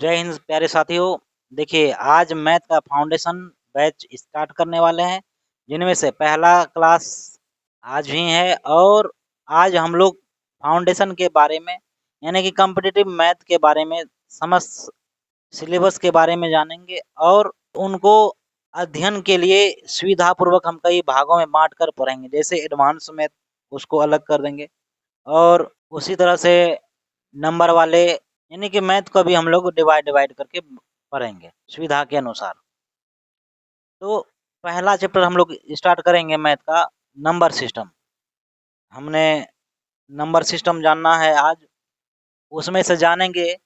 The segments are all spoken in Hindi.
जय हिंद प्यारे साथियों। देखिए आज मैथ का फाउंडेशन बैच स्टार्ट करने वाले हैं, जिनमें से पहला क्लास आज ही है। और आज हम लोग फाउंडेशन के बारे में यानी कि कॉम्पिटिटिव मैथ के बारे में समस्त सिलेबस के बारे में जानेंगे और उनको अध्ययन के लिए सुविधापूर्वक हम कई भागों में बांट कर पढ़ेंगे। जैसे एडवांस मैथ उसको अलग कर देंगे और उसी तरह से नंबर वाले यानी कि मैथ को भी हम लोग डिवाइड डिवाइड करके पढ़ेंगे सुविधा के अनुसार। तो पहला चैप्टर हम लोग स्टार्ट करेंगे मैथ का, नंबर सिस्टम। हमने नंबर सिस्टम जानना है आज, उसमें से जानेंगे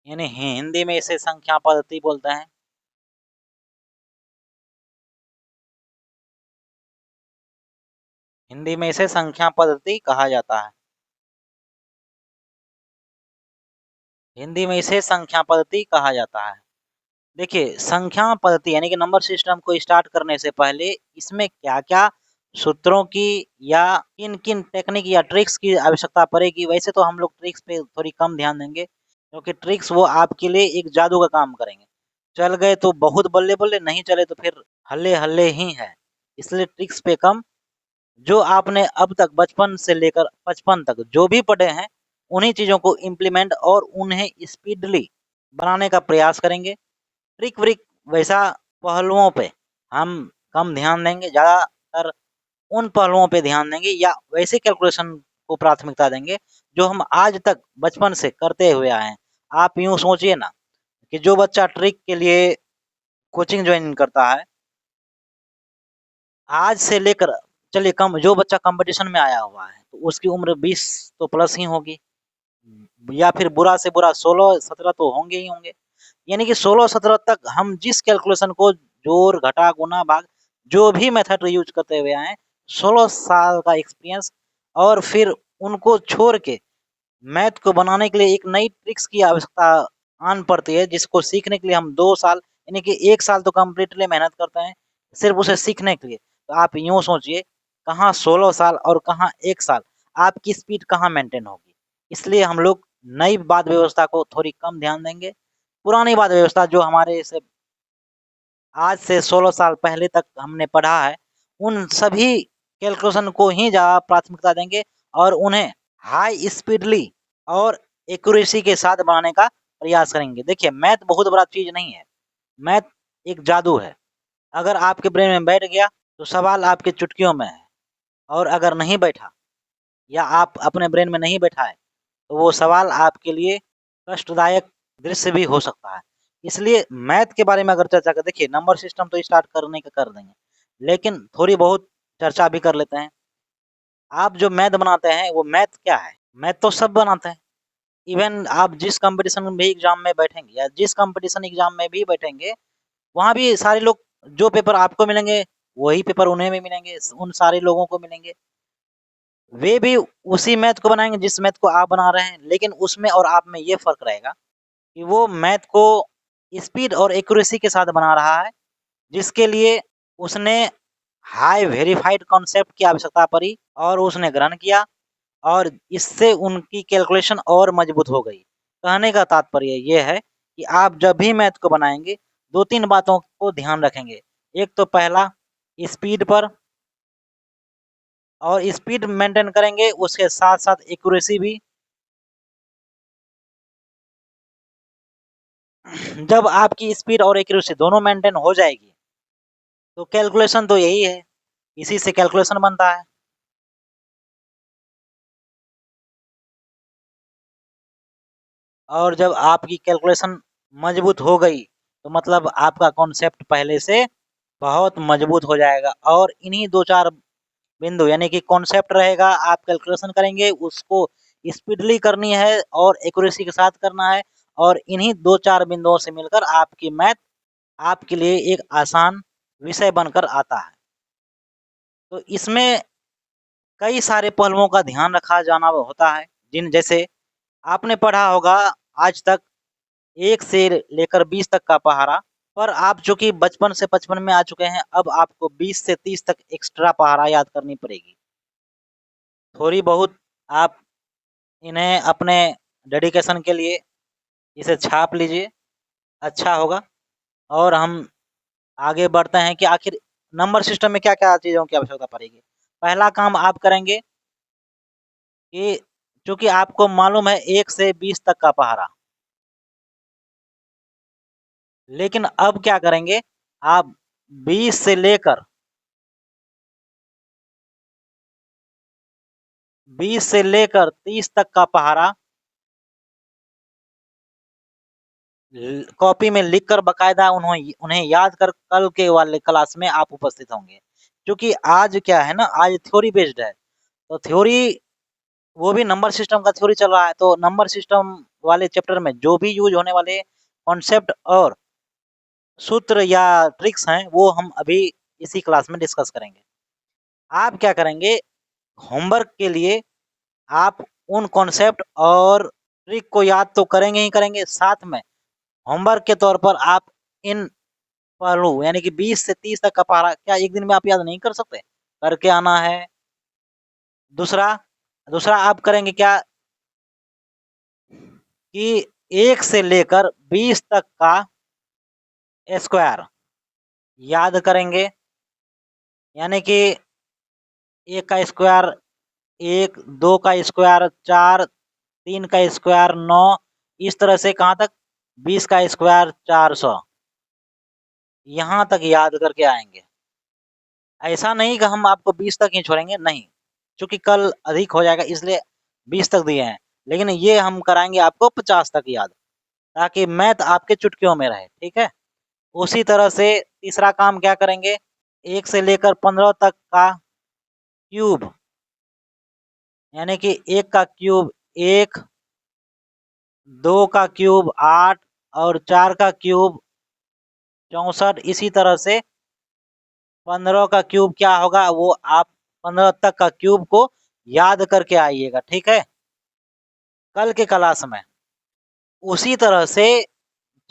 यानी हिंदी में इसे संख्या पद्धति बोलते हैं। हिंदी में इसे संख्या पद्धति कहा जाता है। हिंदी में इसे संख्या पद्धति कहा जाता है। देखिए संख्या पद्धति यानी कि नंबर सिस्टम को स्टार्ट करने से पहले इसमें क्या-क्या सूत्रों की या किन-किन टेक्निक या ट्रिक्स की आवश्यकता पड़ेगी। वैसे तो हम लोग ट्रिक्स पे थोड़ी कम ध्यान देंगे, क्योंकि ट्रिक्स वो आपके लिए एक जादू का काम करेंगे। चल गए तो बहुत बल्ले-बल्ले, नहीं चले तो फिर हल्ले-हल्ले ही है। इसलिए ट्रिक्स पे कम, जो आपने अब तक बचपन से लेकर 55 तक जो भी पढ़े हैं, उन्हीं चीज़ों को इम्प्लीमेंट और उन्हें स्पीडली बनाने का प्रयास करेंगे। ट्रिक व्रिक वैसा पहलुओं पे हम कम ध्यान देंगे, ज़्यादातर उन पहलुओं पे ध्यान देंगे या वैसे कैलकुलेशन को प्राथमिकता देंगे जो हम आज तक बचपन से करते हुए आए हैं। आप यूँ सोचिए ना कि जो बच्चा ट्रिक के लिए कोचिंग जॉइन करता है, आज से लेकर चलिए कम जो बच्चा कॉम्पिटिशन में आया हुआ है, तो उसकी उम्र 20 तो प्लस ही होगी, या फिर बुरा से बुरा 16-17 तो होंगे ही होंगे। यानी कि 16-17 तक हम जिस कैलकुलेशन को जोड़, घटा, गुणा, भाग जो भी मेथड यूज़ करते हुए आए हैं, 16 साल का एक्सपीरियंस। और फिर उनको छोड़ के मैथ को बनाने के लिए एक नई ट्रिक्स की आवश्यकता आन पड़ती है, जिसको सीखने के लिए हम 2 साल यानी कि 1 साल तो कंप्लीटली मेहनत करते हैं, सिर्फ़ उसे सीखने के लिए। तो आप यूँ सोचिए, कहाँ 16 साल और कहाँ 1 साल, आपकी स्पीड कहाँ मेंटेन होगी। इसलिए हम लोग नई बात व्यवस्था को थोड़ी कम ध्यान देंगे। पुरानी बात व्यवस्था जो हमारे से आज से 16 साल पहले तक हमने पढ़ा है, उन सभी कैलकुलेशन को ही ज़्यादा प्राथमिकता देंगे और उन्हें हाई स्पीडली और एक्यूरेसी के साथ बनाने का प्रयास करेंगे। देखिए मैथ बहुत बड़ा चीज़ नहीं है, मैथ एक जादू है। अगर आपके ब्रेन में बैठ गया, तो सवाल आपकी चुटकियों में है, और अगर नहीं बैठा या आप अपने ब्रेन में नहीं बैठाए, तो वो सवाल आपके लिए कष्टदायक दृश्य भी हो सकता है। इसलिए मैथ के बारे में अगर चर्चा करें, देखिए नंबर सिस्टम तो स्टार्ट करने का कर देंगे, लेकिन थोड़ी बहुत चर्चा भी कर लेते हैं। आप जो मैथ बनाते हैं, वो मैथ क्या है? मैथ तो सब बनाते हैं। इवन आप जिस कॉम्पिटिशन में भी एग्ज़ाम में बैठेंगे या जिस कॉम्पिटिशन एग्ज़ाम में भी बैठेंगे, वहाँ भी सारे लोग जो पेपर आपको मिलेंगे, वही पेपर उन्हें भी मिलेंगे, उन सारे लोगों को मिलेंगे। वे भी उसी मैथ को बनाएँगे जिस मैथ को आप बना रहे हैं, लेकिन उसमें और आप में ये फ़र्क रहेगा कि वो मैथ को स्पीड और एक्यूरेसी के साथ बना रहा है, जिसके लिए उसने हाई वेरिफाइड कॉन्सेप्ट की आवश्यकता पड़ी और उसने ग्रहण किया, और इससे उनकी कैलकुलेशन और मजबूत हो गई। कहने का तात्पर्य ये है कि आप जब भी मैथ को बनाएँगे, 2-3 बातों को ध्यान रखेंगे। एक तो पहला स्पीड पर, और स्पीड मेंटेन करेंगे, उसके साथ-साथ एक्यूरेसी भी। जब आपकी स्पीड और एक्यूरेसी दोनों मेंटेन हो जाएगी, तो कैलकुलेशन तो यही है, इसी से कैलकुलेशन बनता है। और जब आपकी कैलकुलेशन मजबूत हो गई, तो मतलब आपका कॉन्सेप्ट पहले से बहुत मजबूत हो जाएगा, और इन्हीं 2-4 बिंदु यानी कि कॉन्सेप्ट रहेगा, आप कैलकुलेशन करेंगे, उसको स्पीडली करनी है और एक्यूरेसी के साथ करना है, और इन्हीं 2-4 बिंदुओं से मिलकर आपकी मैथ आपके लिए एक आसान विषय बनकर आता है। तो इसमें कई सारे पहलुओं का ध्यान रखा जाना होता है, जिन जैसे आपने पढ़ा होगा आज तक 1 से लेकर 20 तक का पहाड़ा, पर आप चूंकि बचपन से 55 में आ चुके हैं, अब आपको 20 से 30 तक एक्स्ट्रा पहाड़ा याद करनी पड़ेगी। थोड़ी बहुत आप इन्हें अपने डेडिकेशन के लिए इसे छाप लीजिए, अच्छा होगा। और हम आगे बढ़ते हैं कि आखिर नंबर सिस्टम में क्या-क्या चीज़ों की आवश्यकता पड़ेगी। पहला काम आप करेंगे कि चूँकि आपको मालूम है 1 से 20 तक का पहाड़ा, लेकिन अब क्या करेंगे, आप 20 से लेकर 30 तक का पहाड़ा कॉपी में लिखकर बकायदा उन्हें याद कर कल के वाले क्लास में आप उपस्थित होंगे। क्योंकि आज क्या है ना, आज थ्योरी बेस्ड है, तो थ्योरी वो भी नंबर सिस्टम का थ्योरी चल रहा है, तो नंबर सिस्टम वाले चैप्टर में जो भी यूज होने वाले कॉन्सेप्ट और सूत्र या ट्रिक्स हैं, वो हम अभी इसी क्लास में डिस्कस करेंगे। आप क्या करेंगे, होमवर्क के लिए आप उन कॉन्सेप्ट और ट्रिक को याद तो करेंगे ही करेंगे, साथ में होमवर्क के तौर पर आप इन पहलू यानी कि 20 से 30 तक का पढ़ा क्या एक दिन में आप याद नहीं कर सकते? करके आना है। दूसरा दूसरा आप करेंगे क्या कि 1 से लेकर 20 तक का स्क्वायर याद करेंगे। यानी कि 1 का स्क्वायर 1, 2 का स्क्वायर 4, 3 का स्क्वायर 9, इस तरह से कहाँ तक 20 का स्क्वायर 400, यहाँ तक याद करके आएँगे। ऐसा नहीं कि हम आपको 20 तक ही छोड़ेंगे, नहीं। चूँकि कल अधिक हो जाएगा इसलिए 20 तक दिए हैं, लेकिन ये हम कराएँगे आपको 50 तक याद, ताकि मैथ आपके चुटकियों में रहे, ठीक है? उसी तरह से तीसरा काम क्या करेंगे, 1 से लेकर 15 तक का क्यूब, यानी कि 1 का क्यूब 1, 2 का क्यूब 8 और 4 का क्यूब 64, इसी तरह से 15 का क्यूब क्या होगा, वो आप 15 तक का क्यूब को याद करके आइएगा, ठीक है? कल के क्लास में। उसी तरह से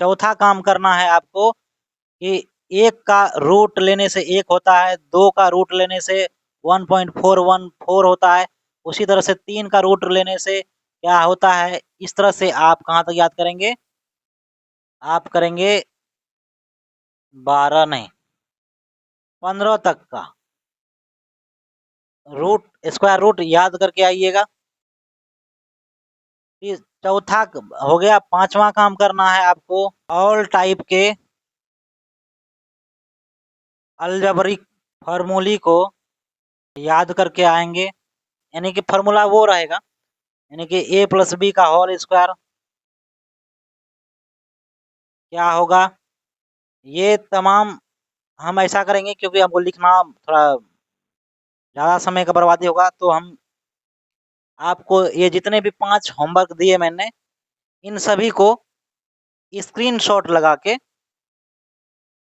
चौथा काम करना है आपको कि 1 का रूट लेने से 1 होता है, 2 का रूट लेने से 1.414 होता है, उसी तरह से 3 का रूट लेने से क्या होता है, इस तरह से आप कहाँ तक याद करेंगे? आप करेंगे 12 नहीं, 15 तक का रूट स्क्वायर रूट याद करके आइएगा। फिर चौथा हो गया, पाँचवाँ काम करना है आपको ऑल टाइप के अलजेब्रिक फ़ॉर्मूले को याद करके आएँगे। यानी कि फ़ॉर्मूला वो रहेगा, यानी कि a प्लस बी का होल स्क्वायर क्या होगा? ये तमाम हम ऐसा करेंगे क्योंकि हमको लिखना थोड़ा ज़्यादा समय का बर्बादी होगा, तो हम आपको ये जितने भी 5 होमवर्क दिए मैंने, इन सभी को स्क्रीनशॉट लगा के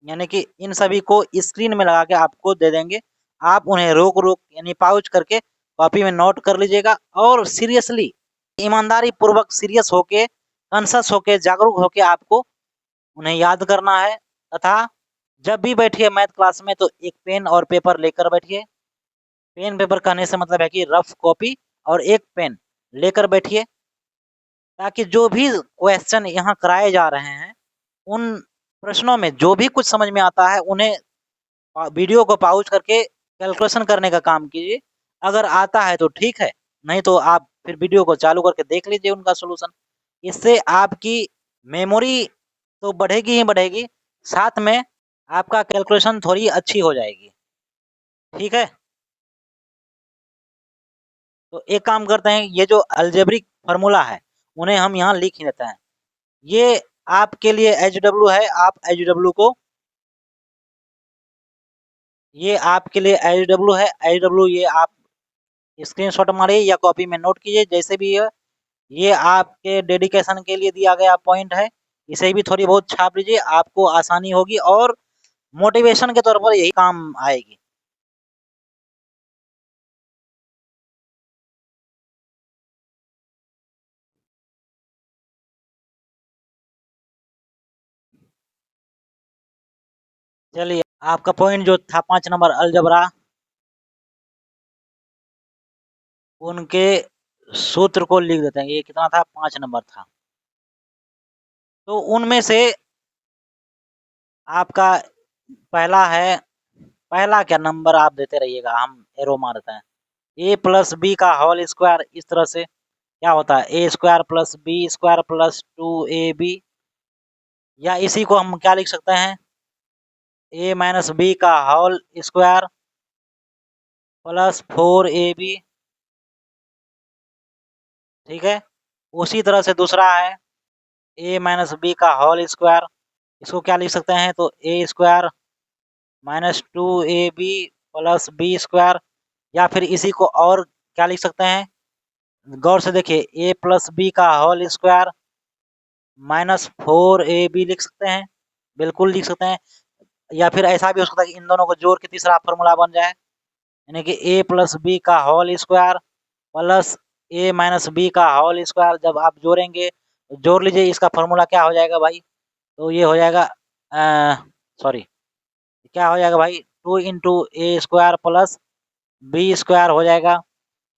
यानी कि इन सभी को स्क्रीन में लगा के आपको दे देंगे। आप उन्हें रोक-रोक यानी पॉज़ करके कॉपी में नोट कर लीजिएगा और सीरियसली, ईमानदारी पूर्वक सीरियस होके, कॉन्शियस होके, जागरूक होके आपको उन्हें याद करना है तथा जब भी बैठिए मैथ क्लास में तो एक पेन और पेपर लेकर बैठिए। पेन पेपर कहने से मतलब है कि रफ कॉपी और एक पेन लेकर बैठिए, ताकि जो भी क्वेश्चन यहाँ कराए जा रहे हैं, उन प्रश्नों में जो भी कुछ समझ में आता है उन्हें वीडियो को पॉज़ करके कैलकुलेशन करने का काम कीजिए। अगर आता है तो ठीक है, नहीं तो आप फिर वीडियो को चालू करके देख लीजिए उनका सॉल्यूशन। इससे आपकी मेमोरी तो बढ़ेगी ही बढ़ेगी, साथ में आपका कैलकुलेशन थोड़ी अच्छी हो जाएगी। ठीक है? तो एक काम करते हैं, ये जो अलजेब्रिक फ़ॉर्मूला है, उन्हें हम यहाँ लिख ही देते हैं। ये आपके लिए एचडब्ल्यू है, आप एचडब्ल्यू को ये आपके लिए एचडब्ल्यू है, एचडब्ल्यू ये आप स्क्रीनशॉट मारिए या कॉपी में नोट कीजिए, जैसे भी है। ये आपके डेडिकेशन के लिए दिया गया पॉइंट है, इसे भी थोड़ी बहुत छाप लीजिए, आपको आसानी होगी और मोटिवेशन के तौर पर यही काम आएगी। चलिए, आपका पॉइंट जो था 5 नंबर अलजबरा, उनके सूत्र को लिख देते हैं। ये कितना था? 5 नंबर था। तो उनमें से आपका पहला है, पहला क्या नंबर आप देते रहिएगा, हम एरो मारते हैं। ए प्लस बी का होल स्क्वायर, इस तरह से क्या होता है? A square plus b square plus 2ab, या इसी को हम क्या लिख सकते हैं? ए माइनस बी का होल स्क्वायर प्लस 4ab। ठीक है। उसी तरह से दूसरा है ए माइनस बी का होल स्क्वायर, इसको क्या लिख सकते हैं? तो a square minus 2ab plus b square, या फिर इसी को और क्या लिख सकते हैं? गौर से देखिए, ए प्लस बी का होल स्क्वायर माइनस 4ab लिख सकते हैं, बिल्कुल लिख सकते हैं। या फिर ऐसा भी हो सकता है कि इन दोनों को जोड़ के तीसरा फॉर्मूला बन जाए, यानी कि ए प्लस बी का होल स्क्वायर प्लस ए माइनस बी का होल स्क्वायर। जब आप जोड़ेंगे, जोड़ लीजिए, इसका फॉर्मूला क्या हो जाएगा भाई? तो ये हो जाएगा, सॉरी, क्या हो जाएगा भाई? 2 into a square plus b square हो जाएगा,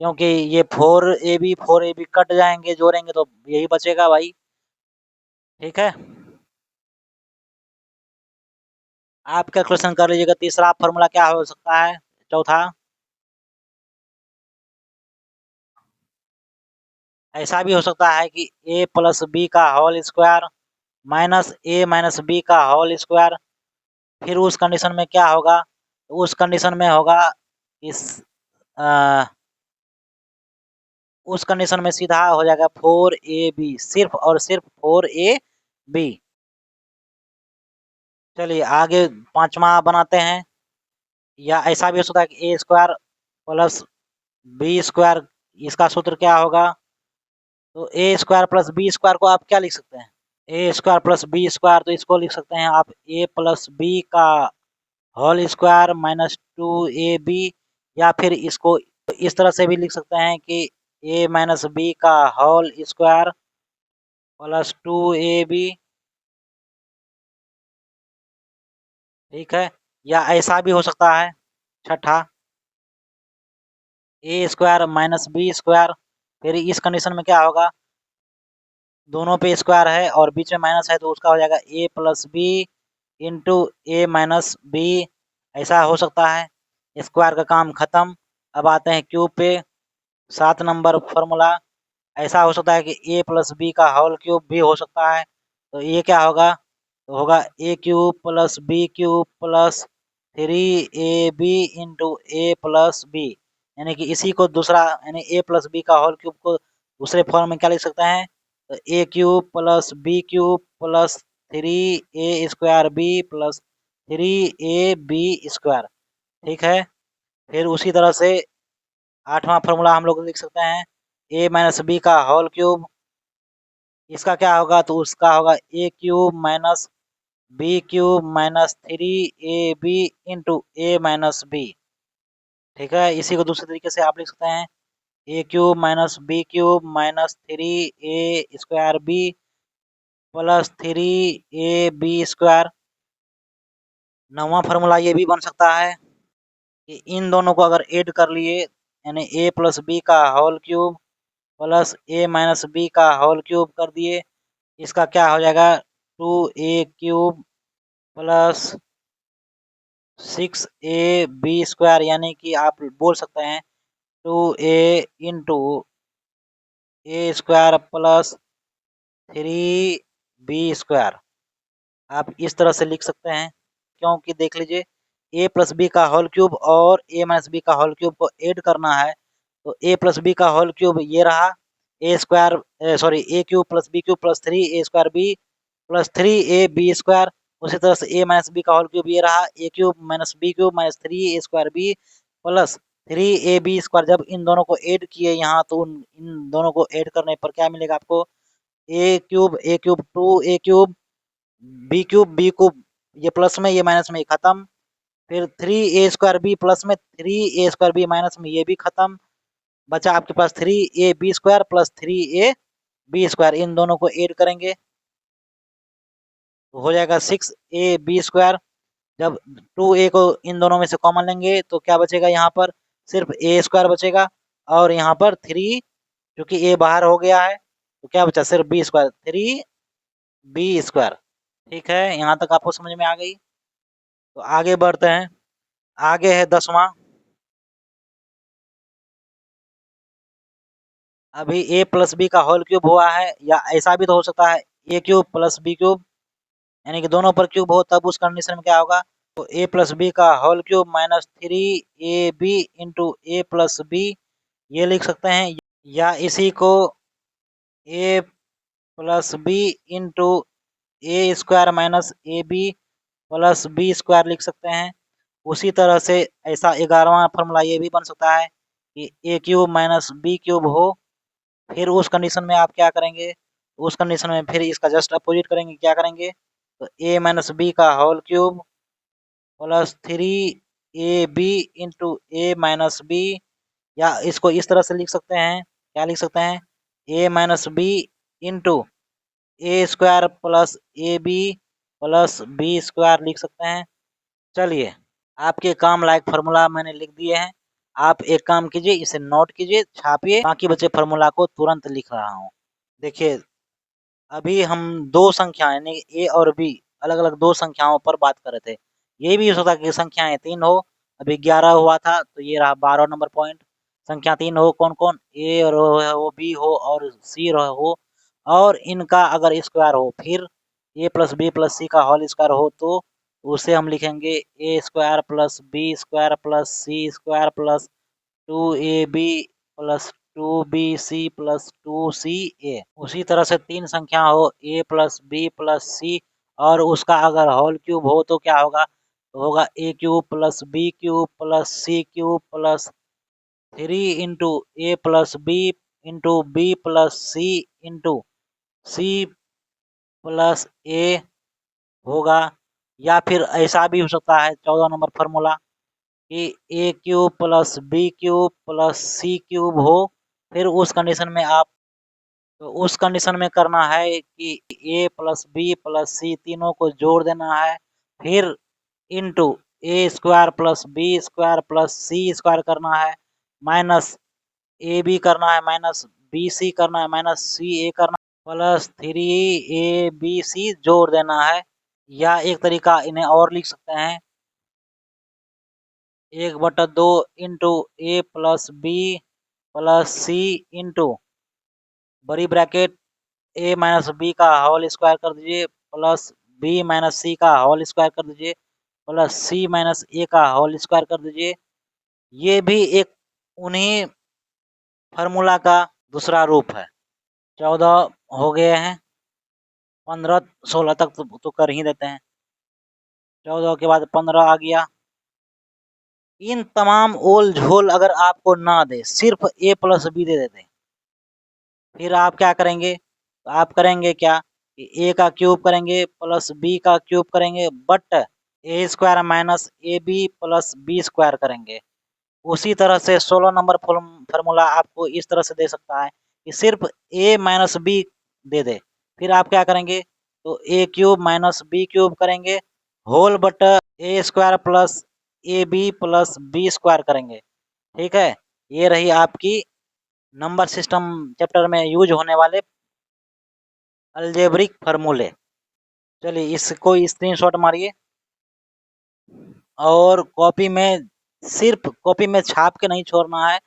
क्योंकि ये 4ab कट जाएंगे, जोड़ेंगे तो यही बचेगा भाई। ठीक है, आप कैलकुलेशन कर लीजिएगा। तीसरा फॉर्मूला क्या हो सकता है? चौथा, ऐसा भी हो सकता है कि ए प्लस बी का होल स्क्वायर माइनस ए माइनस बी का होल स्क्वायर। फिर उस कंडीशन में क्या होगा? उस कंडीशन में होगा इस आ, उस कंडीशन में सीधा हो जाएगा 4ab, सिर्फ और सिर्फ 4ab। चलिए आगे पांचवा बनाते हैं। या ऐसा भी हो सकता है कि ए स्क्वायर प्लस बी स्क्वायर, इसका सूत्र क्या होगा? तो a square plus b square को आप क्या लिख सकते हैं? ए स्क्वायर प्लस बी स्क्वायर, तो इसको लिख सकते हैं आप ए प्लस बी का होल स्क्वायर माइनस 2ab, या फिर इसको इस तरह से भी लिख सकते हैं कि ए माइनस बी का होल स्क्वायर प्लस 2ab। ठीक है। या ऐसा भी हो सकता है, छठा, ए स्क्वायर माइनस बी स्क्वायर। फिर इस कंडीशन में क्या होगा? दोनों पे स्क्वायर है और बीच में माइनस है, तो उसका हो जाएगा ए plus b into a minus B. ऐसा हो सकता है। स्क्वायर का काम खत्म। अब आते हैं क्यूब पे। 7 नंबर फॉर्मूला, ऐसा हो सकता है कि ए प्लस बी का होल क्यूब भी हो सकता है। तो ये क्या होगा? तो होगा a cube plus b cube plus 3ab into a plus b, यानी कि इसी को दूसरा, यानी ए प्लस बी का होल क्यूब को दूसरे फॉर्म में क्या लिख सकते हैं? तो a cube plus b cube plus 3a² b plus 3ab square. ठीक है। फिर उसी तरह से आठवां फॉर्मूला हम लोग लिख सकते हैं, ए माइनस बी का होल क्यूब, इसका क्या होगा? तो उसका होगा a cube minus b cube minus 3ab into a minus b. ठीक है। इसी को दूसरे तरीके से आप लिख सकते हैं, a cube minus b cube minus 3a² b plus 3ab²। नौवां फॉर्मूला ये भी बन सकता है कि इन दोनों को अगर ऐड कर लिए, यानी ए प्लस बी का होल क्यूब प्लस ए माइनस बी का होल क्यूब कर दिए, इसका क्या हो जाएगा? 2a³ प्लस 6ab², यानी कि आप बोल सकते हैं 2a into a² plus 3b²। आप इस तरह से लिख सकते हैं, क्योंकि देख लीजिए, ए प्लस बी का होल क्यूब और ए माइनस बी का होल क्यूब को ऐड करना है। तो ए प्लस बी का होल क्यूब ये रहा, a square, sorry, a cube plus b cube plus 3a² b plus 3ab²। उसी तरह से ए माइनस बी का होल क्यूब ये रहा, a cube minus b cube minus 3a² b plus 3ab²। जब इन दोनों को ऐड किए यहाँ, तो इन दोनों को ऐड करने पर क्या मिलेगा आपको? ए क्यूब 2a³ बी क्यूब, ये प्लस में, ये माइनस में, ये खत्म। फिर 3a² बी प्लस में, 3a² बी माइनस में, ये भी खत्म। बचा आपके पास 3ab² प्लस 3ab²। इन दोनों को ऐड करेंगे तो हो जाएगा 6ab²। जब 2a को इन दोनों में से कॉमन लेंगे तो क्या बचेगा, यहाँ पर सिर्फ ए स्क्वायर बचेगा, और यहाँ पर 3, क्योंकि ए बाहर हो गया है तो क्या बचा, सिर्फ बी स्क्वायर, 3b स्क्वायर। ठीक है, यहाँ तक आपको समझ में आ गई। तो आगे बढ़ते हैं। आगे है 10वां। अभी a प्लस बी का होल क्यूब हुआ है, या ऐसा भी तो हो सकता है a cube plus b cube, यानी कि दोनों पर क्यूब हो, तब उस कंडीशन में क्या होगा, तो a प्लस बी का whole cube minus 3ab into a plus b, ये लिख सकते हैं। या इसी को a plus b into a square minus a b plus b square लिख सकते हैं। उसी तरह से ऐसा 11वां फॉर्मूला ये भी बन सकता है कि a cube minus b cube हो। फिर उस कंडीशन में आप क्या करेंगे, उस कंडीशन में फिर इसका जस्ट अपोजिट करेंगे, क्या करेंगे, तो ए माइनस बी का whole cube plus 3ab into a minus b, या इसको इस तरह से लिख सकते हैं, क्या लिख सकते हैं, a minus b into a square plus a b plus b square लिख सकते हैं। चलिए, आपके काम लायक फार्मूला मैंने लिख दिए हैं। आप एक काम कीजिए, इसे नोट कीजिए, छापिए, बाकी बचे फार्मूला को तुरंत लिख रहा हूँ। देखिए, अभी हम दो संख्या यानी ए और बी अलग अलग दो संख्याओं पर बात कर रहे थे। ये भी हो सकता है कि संख्याएं 3 हो, अभी 11 हुआ था तो ये रहा 12 नंबर पॉइंट। संख्या 3 हो, कौन कौन, ए और हो, बी हो और सी हो, और इनका अगर स्क्वायर हो, फिर a plus b plus c का होल स्क्वायर हो, तो उसे हम लिखेंगे a square plus b square plus c square plus 2ab plus 2bc plus 2ca। उसी तरह से तीन संख्या हो, a plus b plus c, और उसका अगर होल क्यूब हो तो क्या होगा, तो होगा a cube plus b cube plus c cube plus 3 into a plus b into c plus a होगा। या फिर ऐसा भी हो सकता है 14 नंबर फॉर्मूला कि a cube plus b cube plus c cube हो। फिर उस कंडीशन में आप, तो उस कंडीशन में करना है कि a plus b plus c तीनों को जोड़ देना है, फिर into a square plus b square plus c square करना है, माइनस ए बी करना है, माइनस बी सी करना है, माइनस सी ए करना है, प्लस 3ab जोड़ देना है। या एक तरीका इन्हें और लिख सकते हैं, 1/2 into a plus b plus C into बड़ी ब्रैकेट ए माइनस बी का होल स्क्वायर कर दीजिए, प्लस बी माइनस सी का होल स्क्वायर कर दीजिए, प्लस सी माइनस ए का होल स्क्वायर कर दीजिए। ये भी एक उन्हीं फार्मूला का दूसरा रूप है। 14 हो गए हैं, 15 16 तक तो कर ही देते हैं। 14 के बाद 15 आ गया। इन तमाम ओल झोल अगर आपको ना दे, सिर्फ ए प्लस बी दे देते, फिर आप क्या करेंगे, तो आप करेंगे क्या कि ए का क्यूब करेंगे प्लस बी का क्यूब करेंगे, but a square minus a b plus b square करेंगे। उसी तरह से 16 नंबर फार्मूला आपको इस तरह से दे सकता है कि सिर्फ ए माइनस बी दे दे, फिर आप क्या करेंगे, तो a cube minus b cube करेंगे, whole but a square plus a b plus b square करेंगे। ठीक है, ये रही आपकी नंबर सिस्टम चैप्टर में यूज होने वाले अलजेब्रिक फार्मूले। चलिए, इसको स्क्रीनशॉट मारिए और कॉपी में, सिर्फ कॉपी में छाप के नहीं छोड़ना है,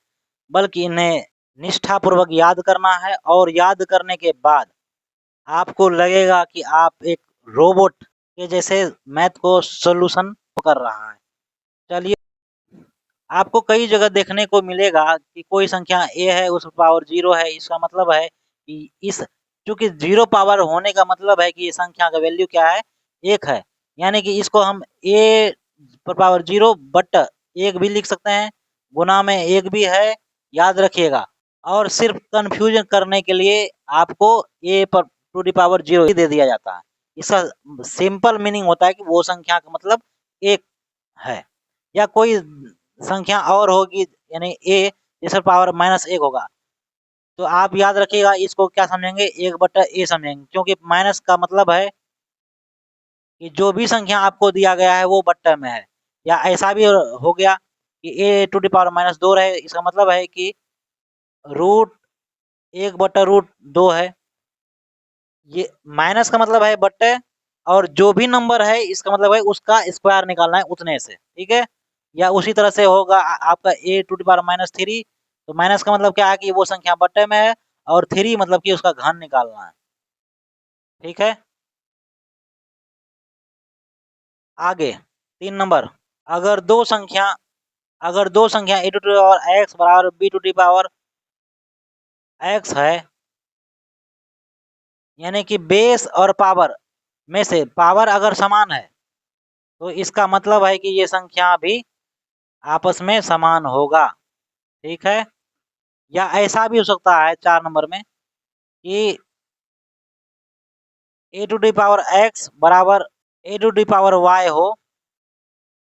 बल्कि इन्हें निष्ठापूर्वक याद करना है, और याद करने के बाद आपको लगेगा कि आप एक रोबोट के जैसे मैथ को सॉल्यूशन कर रहा है। चलिए, आपको कई जगह देखने को मिलेगा कि कोई संख्या ए है उस पावर 0 है, इसका मतलब है कि इस, चूंकि 0 पावर होने का मतलब है कि ये संख्या का वैल्यू क्या है, 1 है, यानी कि इसको हम ए पर पावर 0 बट 1 भी लिख सकते हैं, गुना में 1 भी है, याद रखिएगा। और सिर्फ कंफ्यूजन करने के लिए आपको ए पर टू द पावर 0 ही दे दिया जाता है। इसका सिंपल मीनिंग होता है कि वो संख्या का मतलब 1 है, या कोई संख्या और होगी, यानी ए जिसका पावर -1 होगा, तो आप याद रखिएगा इसको क्या समझेंगे, 1/a समझेंगे, क्योंकि माइनस का मतलब है कि जो भी संख्या आपको दिया गया है वो बट्टे में है, या ऐसा भी हो गया कि a⁻² रहे, इसका मतलब है कि √1/√2 है। ये माइनस का मतलब है बट्टे, और जो भी नंबर है इसका मतलब है उसका स्क्वायर निकालना है उतने से, ठीक है। या उसी तरह से होगा आपका a⁻³ तो माइनस का मतलब क्या है कि वो संख्या बट्टे में है, और 3 मतलब कि उसका घन निकालना है, ठीक है। आगे 3 नंबर, अगर दो संख्या a⁻x बराबर b⁻x है, यानी कि बेस और पावर में से पावर अगर समान है तो इसका मतलब है कि ये संख्या भी आपस में समान होगा, ठीक है। या ऐसा भी हो सकता है 4 नंबर में कि a⁻x बराबर a⁻y हो,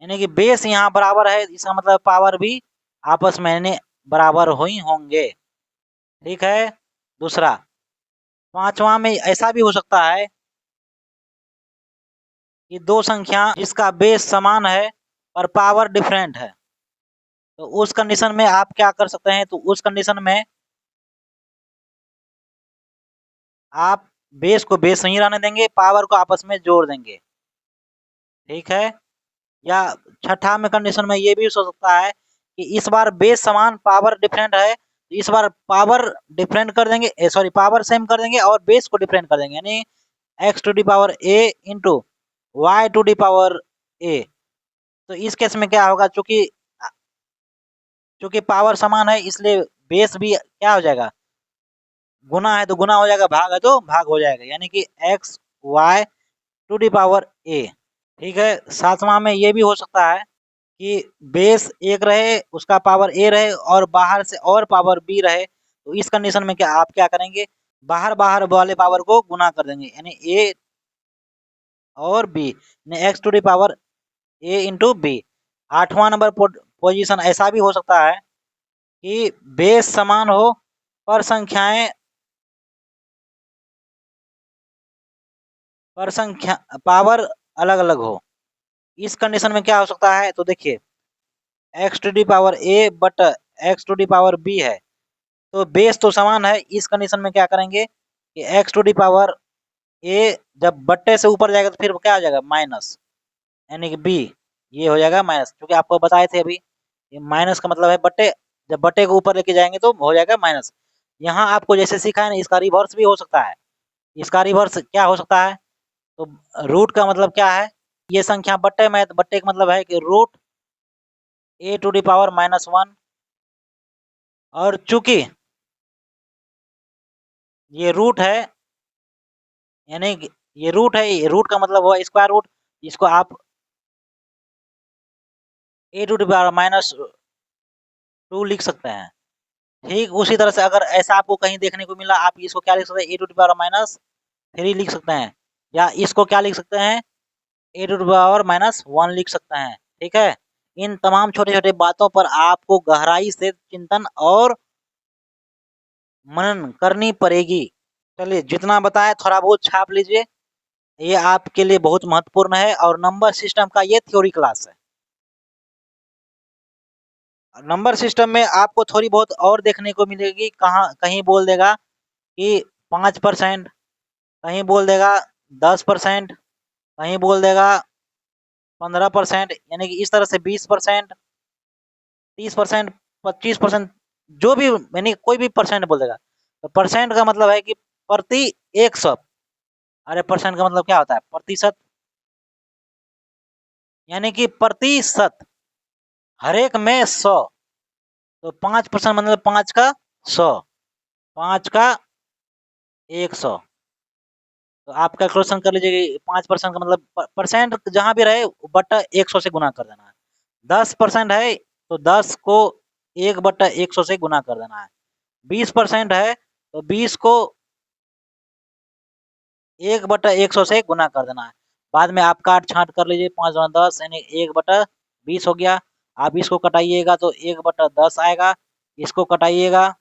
यानी कि बेस यहाँ बराबर है, इसका मतलब पावर भी आपस में बराबर ही होंगे, ठीक है। दूसरा, 5वां में ऐसा भी हो सकता है कि दो संख्या जिसका बेस समान है और पावर डिफरेंट है, तो उस कंडीशन में आप क्या कर सकते हैं, तो उस कंडीशन में आप बेस को बेस नहीं रहने देंगे, पावर को आपस में जोड़ देंगे, ठीक है। या छठा में कंडीशन में ये भी हो सकता है कि इस बार बेस समान पावर डिफरेंट है, तो इस बार पावर डिफरेंट कर देंगे, सॉरी पावर सेम कर देंगे और बेस को डिफरेंट कर देंगे, यानी x⁴ इंटू y⁴ तो इस केस में क्या होगा, चूंकि चूंकि पावर समान है इसलिए बेस भी क्या हो जाएगा, गुना है तो गुना हो जाएगा, भाग है तो भाग हो जाएगा, यानी कि xy⁴ ठीक है। 7वां में ये भी हो सकता है कि बेस एक रहे, उसका पावर a रहे और बाहर से और पावर b रहे, तो इस कंडीशन में क्या आप क्या करेंगे, बाहर बाहर वाले पावर को गुना कर देंगे, यानी a और b, x⁴ a into b। 8वां नंबर पोजीशन ऐसा भी हो सकता है कि बेस समान हो पर संख्या पावर अलग अलग हो। इस कंडीशन में क्या हो सकता है, तो देखिए x⁴ बट x⁴ b है, तो बेस तो समान है, इस कंडीशन में क्या करेंगे कि x⁴ a जब बट्टे से ऊपर जाएगा तो फिर क्या हो जाएगा, माइनस, यानी कि b ये हो जाएगा माइनस, क्योंकि आपको बताए थे अभी ये माइनस का मतलब है बट्टे, जब बट्टे को ऊपर लेके जाएंगे तो हो जाएगा माइनस। यहाँ आपको जैसे सीखा है ना, इसका रिवर्स भी हो सकता है। इसका रिवर्स क्या हो सकता है, तो रूट का मतलब क्या है, ये संख्या बट्टे में है तो बट्टे का मतलब है कि √a⁻⁻1, और चूंकि ये रूट है, यानी कि ये रूट है, ये रूट का मतलब हुआ स्क्वायर रूट, इसको आप a⁻² लिख सकते हैं। ठीक उसी तरह से अगर ऐसा आपको कहीं देखने को मिला, आप इसको क्या लिख सकते हैं, a⁻³ लिख सकते हैं, या इसको क्या लिख सकते हैं, a⁻−1 लिख सकते हैं, ठीक है। इन तमाम छोटे छोटे बातों पर आपको गहराई से चिंतन और मनन करनी पड़ेगी। चलिए जितना बताया थोड़ा बहुत छाप लीजिए, ये आपके लिए बहुत महत्वपूर्ण है, और नंबर सिस्टम का ये थ्योरी क्लास है। नंबर सिस्टम में आपको थोड़ी बहुत और देखने को मिलेगी, कहाँ कहीं बोल देगा कि 5%, कहीं बोल देगा 10%, कहीं बोल देगा 15%, यानी कि इस तरह से 20%, 30%, 25%, जो भी यानी कोई भी परसेंट बोल देगा। तो परसेंट का मतलब है कि प्रति 100, अरे परसेंट का मतलब क्या होता है, प्रतिशत, यानी कि प्रतिशत, हर एक में 100, तो 5% मतलब 5 का 100, 5 का 100, तो आप कैलकुलेशन कर लीजिए कि 5% का मतलब परसेंट जहां भी रहे बट्टा 100 से गुना कर देना है। 10% है तो 10 को 1/100 से गुना कर देना है। 20% है तो 20 को 1/100 से गुना कर देना है। बाद में आप काट छांट कर लीजिए, 5 गुना 10 यानी 1/20 हो गया। आप इसको कटाइएगा तो 1/10 आएगा, इसको कटाइएगा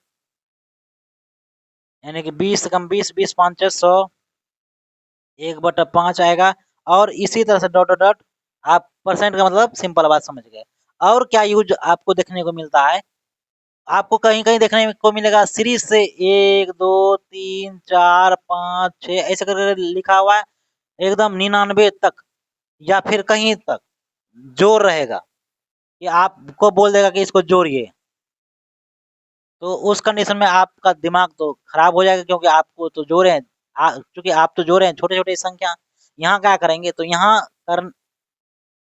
यानी कि 20 कम 20, 20 5 100, 1/5 आएगा। और इसी तरह से डॉट डॉट डॉट आप परसेंट का मतलब सिंपल बात समझ गए। और क्या यूज आपको देखने को मिलता है, आपको कहीं-कहीं देखने को मिलेगा सीरीज से 1, 2, 3, 4, 5, 6 ऐसे करके लिखा हुआ है एकदम 99 तक या फिर कहीं तक जोड़ रहेगा कि आपको बोल देगा कि इसको जोड़िए। तो उस कंडीशन में आपका दिमाग तो खराब हो जाएगा क्योंकि आपको तो जोड़े हैं क्योंकि आप तो जोड़े हैं छोटे-छोटे संख्या। यहाँ क्या करेंगे तो यहाँ कर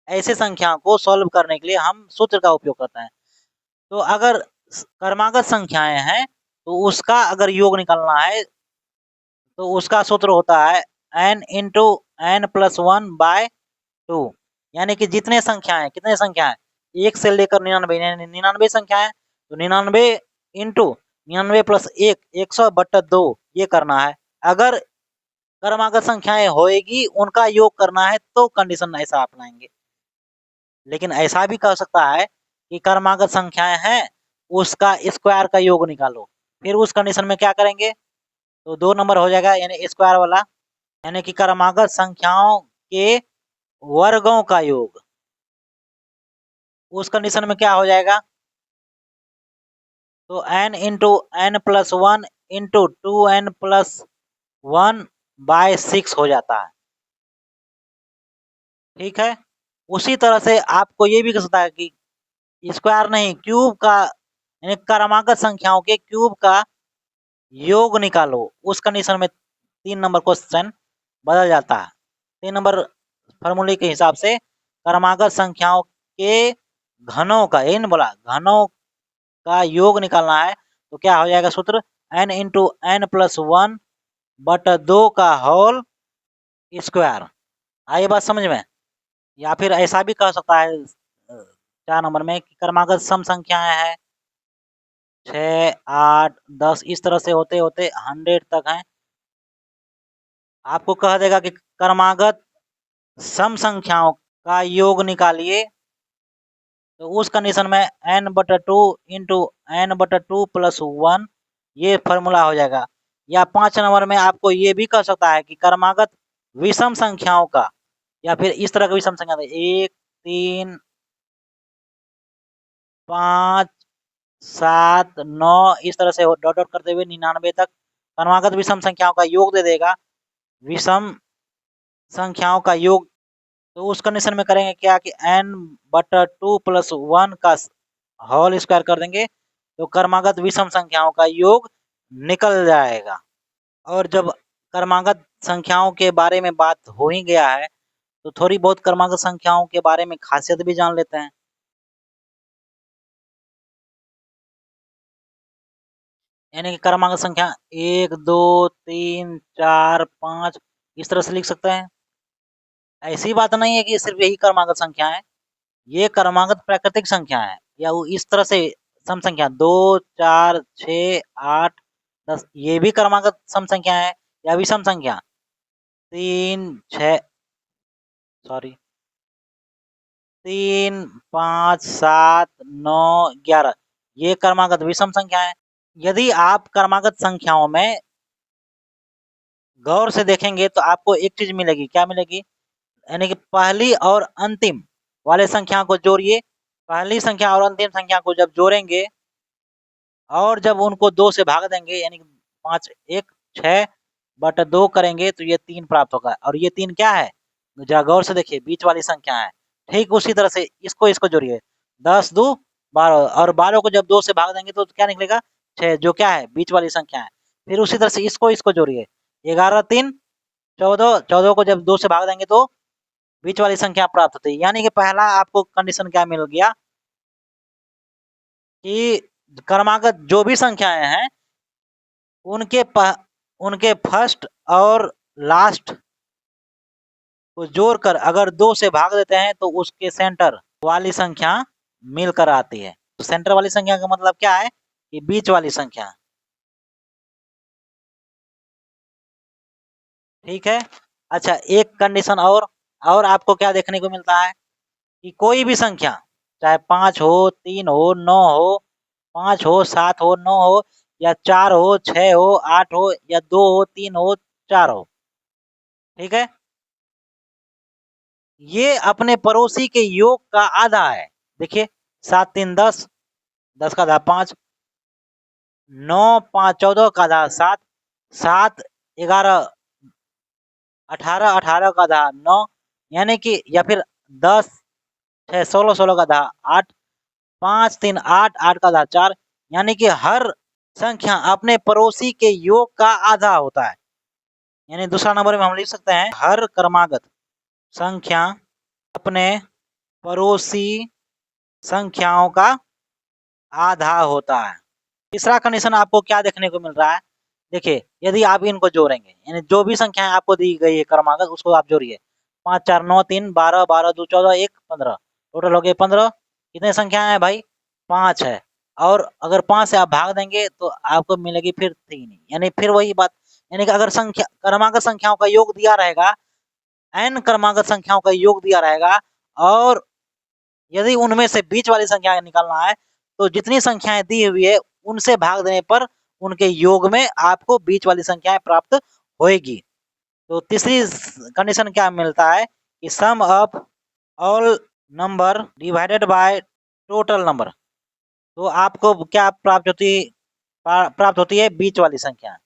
ऐसे संख्या को सॉल्व करने के लिए हम सूत्र का उपयोग करते हैं। तो अगर क्रमागत संख्याएँ हैं, तो उसका अगर योग निकालना है, तो उसका सूत्र होता है n into n plus 1 by 2 यानी कि जितने संख्याएँ कितने संख्याएँ 1 से लेकर 99 यानी 99 संख्याएँ तो 99 इंटू 99 प्लस 1 100/2 ये करना है। अगर क्रमागत संख्याएँ होएगी उनका योग करना है तो कंडीशन ऐसा अपनाएँगे। लेकिन ऐसा भी कर सकता है कि क्रमागत संख्याएँ हैं, उसका स्क्वायर का योग निकालो। फिर उस कंडीशन में क्या करेंगे? तो 2 नंबर हो जाएगा यानी स्क्वायर वाला, यानी कि क्रमागत संख्याओं के वर्गों का योग। उस कंडीशन में क्या हो जाएगा? तो n into n plus 1 into 2n plus 1 by 6 हो जाता है। ठीक है? उसी तरह से आपको ये भी कर सकता है कि स्क्वायर नहीं क्यूब का यानी क्रमागत संख्याओं के क्यूब का योग निकालो। उस कंडीशन में 3 नंबर क्वेश्चन बदल जाता है। 3 नंबर फ़ॉर्मूले के हिसाब से क्रमागत संख्याओं के घनों का यही ना बोला घनों का योग निकालना है तो क्या हो जाएगा सूत्र n इंटू n प्लस 1 बटा 2 का होल स्क्वायर। आई बात समझ में? या फिर ऐसा भी कह सकता है 4 नंबर में कि क्रमागत सम संख्याएं हैं 6, 8, 10 इस तरह से होते-होते 100 तक हैं। आपको कह देगा कि क्रमागत सम संख्याओं का योग निकालिए तो उस कंडीशन में n/2 इंटू n/2 प्लस 1 ये फार्मूला हो जाएगा। या 5 नंबर में आपको ये भी कह सकता है कि क्रमागत विषम संख्याओं का या फिर इस तरह का विषम संख्या 1, 3, 5, 7, 9 इस तरह से डॉट डॉट करते हुए 99 तक क्रमागत विषम संख्याओं का योग दे देगा। विषम संख्याओं का योग तो उस कंडीशन में करेंगे क्या कि n/2 प्लस 1 का होल स्क्वायर कर देंगे तो क्रमागत विषम संख्याओं का योग निकल जाएगा। और जब क्रमागत संख्याओं के बारे में बात हो ही गया है तो थोड़ी बहुत क्रमागत संख्याओं के बारे में खासियत भी जान लेते हैं। यानी कि क्रमागत संख्या 1, 2, 3, 4, 5 इस तरह से लिख सकते हैं। ऐसी बात नहीं है कि सिर्फ यही क्रमागत संख्या है, ये क्रमागत प्राकृतिक संख्या है या वो इस तरह से सम संख्या 2, 4, 6, 8, 10 ये भी क्रमागत सम संख्या है या विषम संख्या 3, 6 सॉरी 3, 5, 7, 9, 11 ये क्रमागत विषम संख्या है। यदि आप क्रमागत संख्याओं में गौर से देखेंगे तो आपको एक चीज मिलेगी, क्या मिलेगी? यानी कि पहली और अंतिम वाले संख्या को जोड़िए। पहली संख्या और अंतिम संख्या को जब जोड़ेंगे और जब उनको 2 से भाग देंगे यानी कि 5 1 6/2 करेंगे तो ये 3 प्राप्त होगा और ये 3 क्या है? ज़रा गौर से देखिए बीच वाली संख्या है। ठीक उसी तरह से इसको जोड़िए 10 दूँ 12 और 12 को जब 2 से भाग देंगे तो क्या निकलेगा? 6 जो क्या है? बीच वाली संख्या है। फिर उसी तरह से इसको जोड़िए 11 3 14 14 को जब 2 से भाग देंगे तो बीच वाली संख्या प्राप्त होती है। यानी कि पहला आपको कंडीशन क्या मिल गया कि क्रमागत जो भी संख्याएँ हैं उनके उनके फर्स्ट और लास्ट को जोड़कर अगर 2 से भाग देते हैं तो उसके सेंटर वाली संख्या मिलकर आती है। तो सेंटर वाली संख्या का मतलब क्या है कि बीच वाली संख्या। ठीक है? अच्छा एक कंडीशन और आपको क्या देखने को मिलता है कि कोई भी संख्या चाहे 5 हो, 3 हो, 9 हो, 5 हो, 7 हो, 9 हो या 4 हो, 6 हो, 8 हो या 2 हो, 3 हो, 4 हो। ठीक है? ये अपने पड़ोसी के योग का आधा है। देखिए 7 3 10, 10 का आधा 5, 9 5 14 का आधा 7, 7 11 18, 18 का आधा 9, यानी कि या फिर 10 6 16, 16 का आधा 8, 5 3 8, 8 का आधा 4, यानी कि हर संख्या अपने पड़ोसी के योग का आधा होता है। यानी दूसरा नंबर में हम लिख सकते हैं हर क्रमागत संख्या अपने पड़ोसी संख्याओं का आधा होता है। तीसरा कंडीशन आपको क्या देखने को मिल रहा है? देखिए यदि आप इनको जोड़ेंगे, यानी जो भी संख्याएं आपको दी गई है क्रमागत उसको आप जोड़िए। 5 4 9 3 12 12 2 14 1 15, टोटल हो गए 15। कितने संख्याएं हैं भाई? 5 है। और अगर 5 से आप भाग देंगे तो आपको मिलेगी फिर 3, यानी फिर वही बात, यानी कि अगर संख्या क्रमागत संख्याओं का योग दिया रहेगा, n क्रमागत संख्याओं का योग दिया रहेगा, और यदि उनमें से बीच वाली संख्या निकालना है तो जितनी संख्याएं दी हुई है उनसे भाग देने पर उनके योग में आपको बीच वाली संख्याएं प्राप्त होएगी। तो तीसरी कंडीशन क्या मिलता है कि sum of all number divided by total number. तो आपको क्या प्राप्त होती है? बीच वाली संख्या।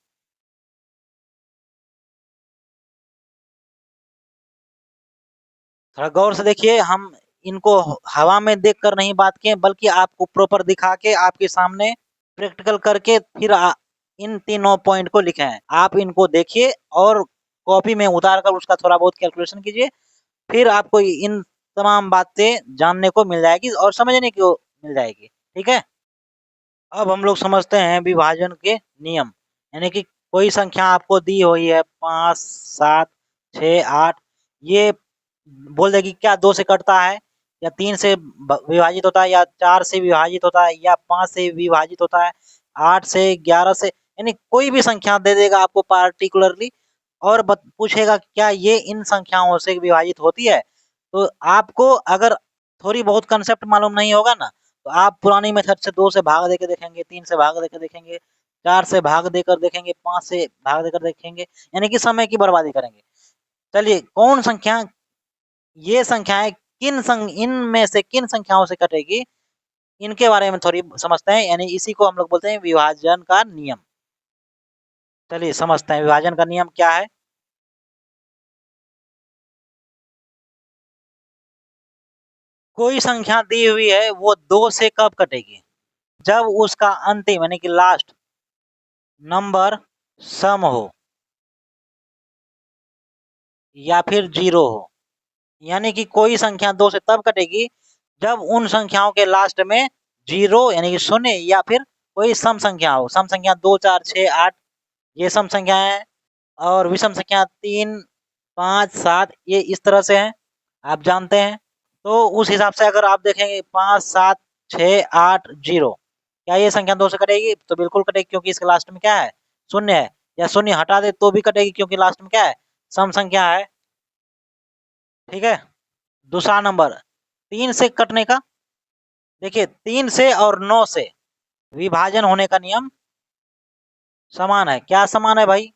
थोड़ा गौर से देखिए, हम इनको हवा में देखकर नहीं बात किए बल्कि आपको प्रॉपर दिखा के आपके सामने प्रैक्टिकल करके फिर इन तीनों पॉइंट को लिखे हैं। आप इनको देखिए और कॉपी में उतार कर उसका थोड़ा बहुत कैलकुलेशन कीजिए, फिर आपको इन तमाम बातें जानने को मिल जाएगी और समझने को मिल जाएगी। ठीक है, अब हम लोग समझते हैं विभाजन के नियम। यानी कि कोई संख्या आपको दी हुई है 5 7 6 8, ये बोल देगी क्या 2 से कटता है, या 3 से विभाजित होता है, या 4 से विभाजित होता है, या 5 से विभाजित होता है, 8 से 11 से, यानी कोई भी संख्या दे देगा आपको पार्टिकुलरली, और पूछेगा क्या ये इन संख्याओं से विभाजित होती है। तो आपको अगर थोड़ी बहुत कंसेप्ट मालूम नहीं होगा ना, तो आप पुरानी मेथड से 2 से भाग देकर देखेंगे, 3 से भाग देकर देखेंगे, 4 से भाग देकर देखेंगे, 5 से भाग देकर देखेंगे, यानी कि समय की बर्बादी करेंगे। चलिए कौन संख्या, ये संख्याएं इनमें से किन संख्याओं से कटेगी, इनके बारे में थोड़ी समझते हैं। यानी इसी को हम लोग बोलते हैं विभाजन का नियम। चलिए समझते हैं विभाजन का नियम क्या है। कोई संख्या दी हुई है वो 2 से कब कटेगी? जब उसका अंतिम यानी कि लास्ट नंबर सम हो या फिर जीरो हो। यानी कि कोई संख्या 2 से तब कटेगी जब उन संख्याओं के लास्ट में जीरो यानी कि शून्य या फिर कोई सम संख्या हो। सम संख्या 2 4 6 8 ये सम संख्या है, और विषम संख्या 3 5 7 ये इस तरह से है, आप जानते हैं। तो उस हिसाब से अगर आप देखेंगे 5 7 6 8 0, क्या ये संख्या 2 से कटेगी? तो बिल्कुल कटेगी, क्योंकि इसके लास्ट में क्या है? शून्य है। या शून्य हटा दे तो भी कटेगी, क्योंकि लास्ट में क्या है? सम संख्या है। ठीक है, दूसरा नंबर 3 से कटने का। देखिए 3 से और 9 से विभाजन होने का नियम समान है। क्या समान है भाई?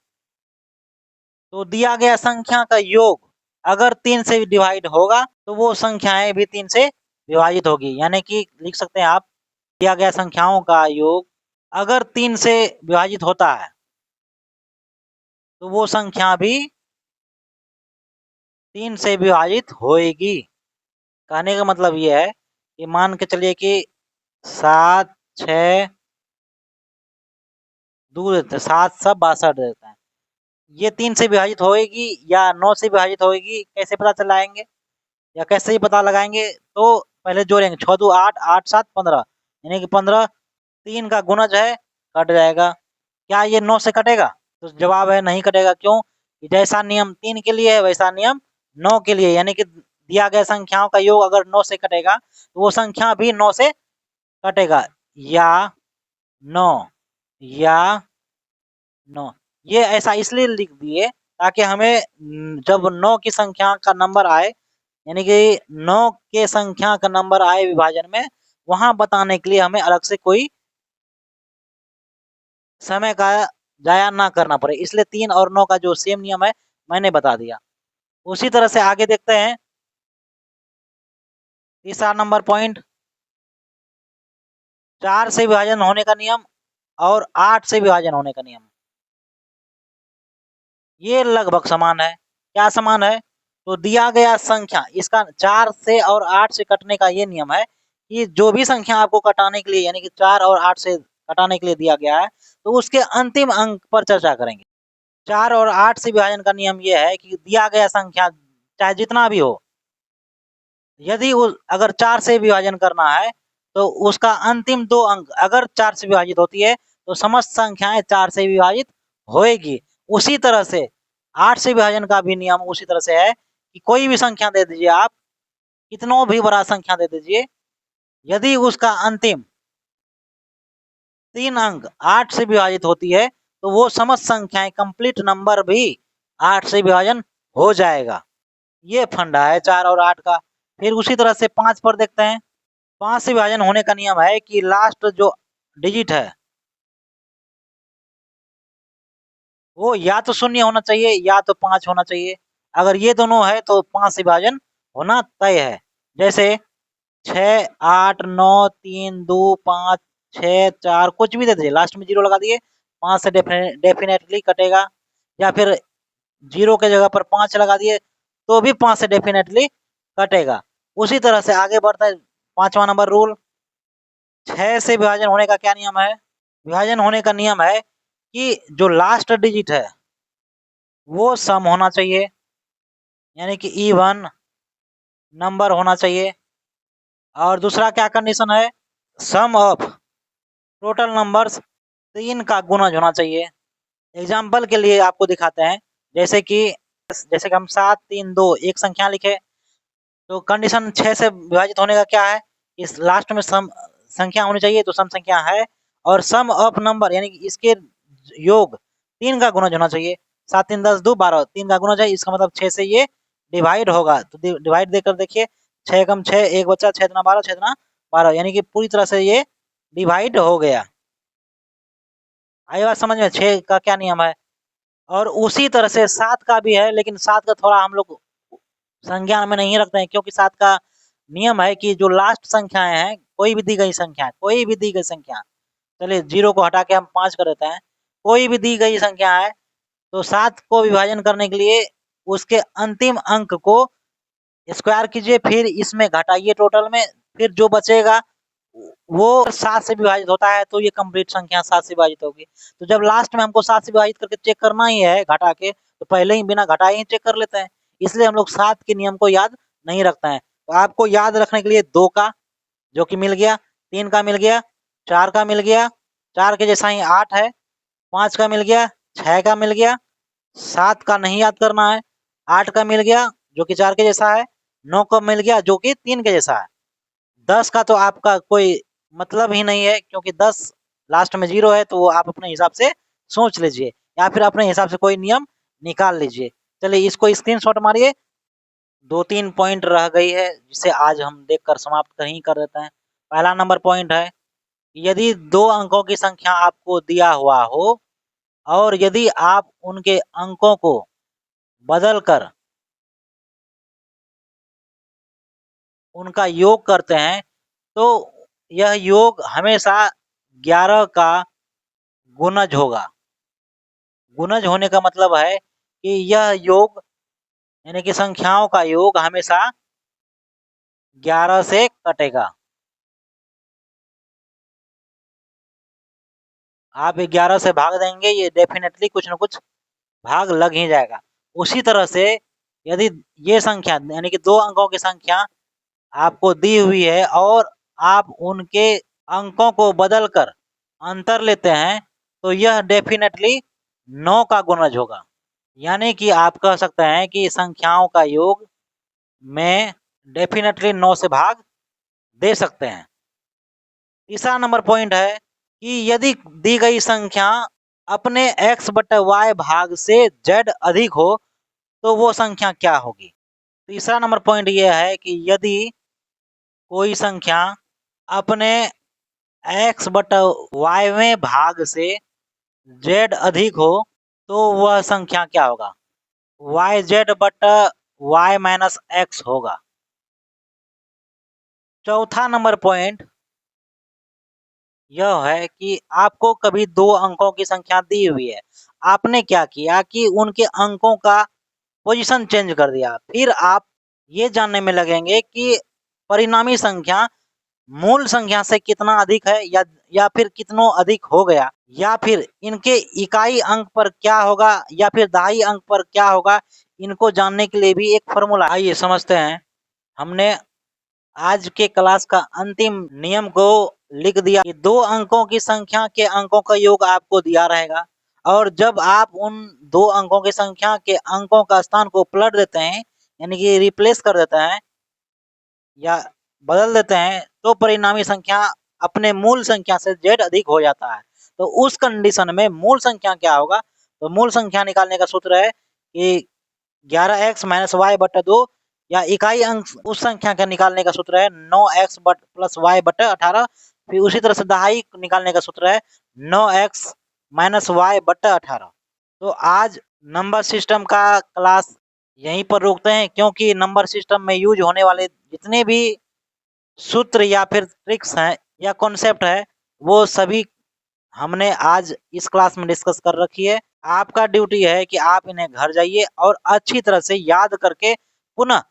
तो दिया गया संख्या का योग अगर 3 से डिवाइड होगा तो वो संख्याएं भी 3 से विभाजित होगी। यानी कि लिख सकते हैं आप, दिया गया संख्याओं का योग अगर 3 से विभाजित होता है तो वो संख्या भी 3 से विभाजित होएगी। कहने का मतलब ये है कि मान के चलिए कि 7 6 दूर देते हैं, 7 सब 62 देते हैं, ये 3 से विभाजित होएगी या 9 से विभाजित होएगी, कैसे पता चलाएंगे या कैसे ही पता लगाएंगे? तो पहले जोड़ेंगे 6 2 8 8 7 15, यानी कि 15 3 का गुणज है, कट जाएगा। क्या ये 9 से कटेगा? तो जवाब है नहीं कटेगा। क्यों? कि जैसा नियम 3 के लिए है वैसा नियम 9 के लिए, यानी कि दिया गया संख्याओं का योग अगर 9 से कटेगा तो वो संख्या भी 9 से कटेगा, या 9 या 9। ये ऐसा इसलिए लिख दिए ताकि हमें जब 9 की संख्या का नंबर आए, यानी कि 9 के संख्या का नंबर आए विभाजन में, वहां बताने के लिए हमें अलग से कोई समय का जाया ना करना पड़े, इसलिए 3 और 9 का जो सेम नियम है मैंने बता दिया। उसी तरह से आगे देखते हैं तीसरा नंबर पॉइंट, 4 से विभाजन होने का नियम और 8 से विभाजन होने का नियम, ये लगभग समान है। क्या समान है? तो दिया गया संख्या, इसका 4 से और 8 से कटने का ये नियम है कि जो भी संख्या आपको कटाने के लिए, यानी कि 4 और 8 से कटाने के लिए दिया गया है, तो उसके अंतिम अंक पर चर्चा करेंगे। 4 और 8 से विभाजन का नियम ये है कि दिया गया संख्या चाहे जितना भी हो, यदि अगर 4 से विभाजन करना है तो उसका अंतिम 2 अंक अगर 4 से विभाजित होती है तो समस्त संख्याएं 4 से विभाजित होएगी। उसी तरह से 8 से विभाजन का भी नियम उसी तरह से है कि कोई भी संख्या दे दीजिए आप, कितना भी बड़ा संख्या दे दीजिए, यदि उसका अंतिम 3 अंक 8 से विभाजित होती है तो वो समस्त संख्याएं कंप्लीट नंबर भी 8 से विभाजन हो जाएगा। ये फंडा है 4 और 8 का। फिर उसी तरह से 5 पर देखते हैं। 5 से विभाजन होने का नियम है कि लास्ट जो डिजिट है वो या तो 0 होना चाहिए या तो 5 होना चाहिए। अगर ये दोनों है तो 5 से विभाजन होना तय है। जैसे 6, 8, 9, 3, 2, 5, 6, 4 कुछ भी दे दीजिए, लास्ट में 0 लगा दिए, 5 से डेफिनेटली कटेगा। या फिर 0 के जगह पर 5 लगा दिए तो भी 5 से डेफिनेटली कटेगा। उसी तरह से आगे बढ़ता है 5वां नंबर रूल। 6 से विभाजन होने का क्या नियम है? विभाजन होने का नियम है कि जो लास्ट डिजिट है वो सम होना चाहिए, यानी कि इवन नंबर होना चाहिए। और दूसरा क्या कंडीशन है? सम ऑफ टोटल नंबर्स 3 का गुणज होना चाहिए। एग्जाम्पल के लिए आपको दिखाते हैं, जैसे कि हम 7, 3, 2 एक संख्या लिखे, तो कंडीशन 6 से विभाजित होने का क्या है? इस लास्ट में सम संख्या होनी चाहिए, तो सम संख्या है। और सम ऑफ नंबर यानी कि इसके योग 3 का गुणज होना चाहिए। 7, 3, 10, 2, 12 3 का गुणज है, इसका मतलब 6 से ये डिवाइड होगा। तो डिवाइड देकर देखिए, 6 कम 6 एक बच्चा, 6 दुना 12, 6 दुना 12, यानी कि पूरी तरह से ये डिवाइड हो गया। आई बात समझ में? 6 का क्या नियम है। और उसी तरह से 7 का भी है, लेकिन 7 का थोड़ा हम लोग संज्ञान में नहीं रखते हैं, क्योंकि 7 का नियम है कि जो लास्ट संख्याएं हैं, कोई भी दी गई संख्या, चलिए 0 को हटा के हम 5 कर देते हैं, कोई भी दी गई संख्या है तो 7 को विभाजन करने के लिए उसके अंतिम अंक को स्क्वायर कीजिए, फिर इसमें घटाइए टोटल में, फिर जो बचेगा वो 7 से विभाजित होता है तो ये कंप्लीट संख्या 7 से विभाजित होगी। तो जब लास्ट में हमको 7 से विभाजित करके चेक करना ही है घटा के, तो पहले ही बिना घटाए ही चेक कर लेते हैं। इसलिए हम लोग 7 के नियम को याद नहीं रखते हैं। तो आपको याद रखने के लिए 2 का जो कि मिल गया, 3 का मिल गया, 4 का मिल गया, 4 के जैसा ही 8 है, 5 का मिल गया, 6 का मिल गया, 7 का नहीं याद करना है, 8 का मिल गया जो कि 4 के जैसा है, 9 का मिल गया जो कि 3 के जैसा है, 10 का तो आपका कोई मतलब ही नहीं है, क्योंकि 10 लास्ट में 0 है, तो वो आप अपने हिसाब से सोच लीजिए या फिर अपने हिसाब से कोई नियम निकाल लीजिए। चलिए इसको स्क्रीनशॉट मारिए। 2-3 पॉइंट रह गई है जिसे आज हम देखकर समाप्त कहीं कर देते हैं। पहला नंबर पॉइंट है, यदि 2 अंकों की संख्या आपको दिया हुआ हो और यदि आप उनके अंकों को बदल कर उनका योग करते हैं तो यह योग हमेशा 11 का गुणज होगा। गुणज होने का मतलब है कि यह योग यानी कि संख्याओं का योग हमेशा 11 से कटेगा। आप 11 से भाग देंगे, ये डेफिनेटली कुछ न कुछ भाग लग ही जाएगा। उसी तरह से यदि ये संख्या यानी कि 2 अंकों की संख्या आपको दी हुई है और आप उनके अंकों को बदलकर अंतर लेते हैं तो यह डेफिनेटली 9 का गुणज होगा। यानी कि आप कह सकते हैं कि संख्याओं का योग में डेफिनेटली 9 से भाग दे सकते हैं। तीसरा नंबर पॉइंट है कि यदि दी गई संख्या अपने x बटा y भाग से z अधिक हो तो वो संख्या क्या होगी। तीसरा नंबर पॉइंट ये है कि यदि कोई संख्या अपने x बटा y भाग से z अधिक हो तो वह संख्या क्या होगा? yz बटा y माइनस x होगा। चौथा नंबर पॉइंट यह है कि आपको कभी 2 अंकों की संख्या दी हुई है, आपने क्या किया कि उनके अंकों का पोजीशन चेंज कर दिया। फिर आप ये जानने में लगेंगे कि परिणामी संख्या मूल संख्या से कितना अधिक है या फिर कितनों अधिक हो गया, या फिर इनके इकाई अंक पर क्या होगा या फिर दहाई अंक पर क्या होगा। इनको जानने के लिए भी एक फॉर्मूला, आइए समझते हैं। हमने आज के क्लास का अंतिम नियम को लिख दिया कि 2 अंकों की संख्या के अंकों का योग आपको दिया रहेगा, और जब आप उन 2 अंकों की संख्या के अंकों का स्थान को पलट देते हैं, यानी कि रिप्लेस कर देते हैं या बदल देते हैं, तो परिणामी संख्या अपने मूल संख्या से z अधिक हो जाता है। तो उस कंडीशन में मूल संख्या क्या होगा, तो मूल संख्या निकालने का सूत्र है कि 11x माइनस वाई बटा 2, या इकाई अंक उस संख्या का निकालने का सूत्र है 9x प्लस वाई बटा 18। फिर उसी तरह से दहाई निकालने का सूत्र है 9x माइनस वाई बटा 18। तो आज नंबर सिस्टम का क्लास यहीं पर रोकते हैं, क्योंकि नंबर सिस्टम में यूज होने वाले जितने भी सूत्र या फिर ट्रिक्स हैं या कॉन्सेप्ट है, वो सभी हमने आज इस क्लास में डिस्कस कर रखी है। आपका ड्यूटी है कि आप इन्हें घर जाइए और अच्छी तरह से याद करके पुनः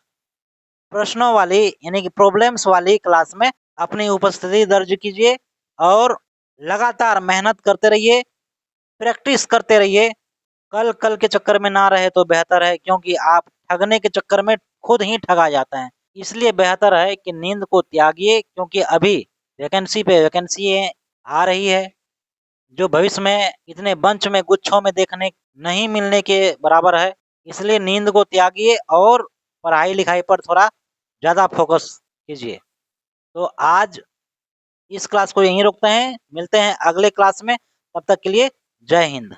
प्रश्नों वाली यानी कि प्रॉब्लम्स वाली क्लास में अपनी उपस्थिति दर्ज कीजिए और लगातार मेहनत करते रहिए, प्रैक्टिस करते रहिए। कल के चक्कर में ना रहे तो बेहतर है, क्योंकि आप ठगने के चक्कर में खुद ही ठगा जाते हैं। इसलिए बेहतर है कि नींद को त्यागिए, क्योंकि अभी वैकेंसी पे वैकेंसी आ रही है, जो भविष्य में इतने बंच में गुच्छों में देखने नहीं मिलने के बराबर है। इसलिए नींद को त्यागिए और पढ़ाई लिखाई पर थोड़ा ज़्यादा फोकस कीजिए। तो आज इस क्लास को यहीं रोकते हैं, मिलते हैं अगले क्लास में। तब तक के लिए जय हिंद।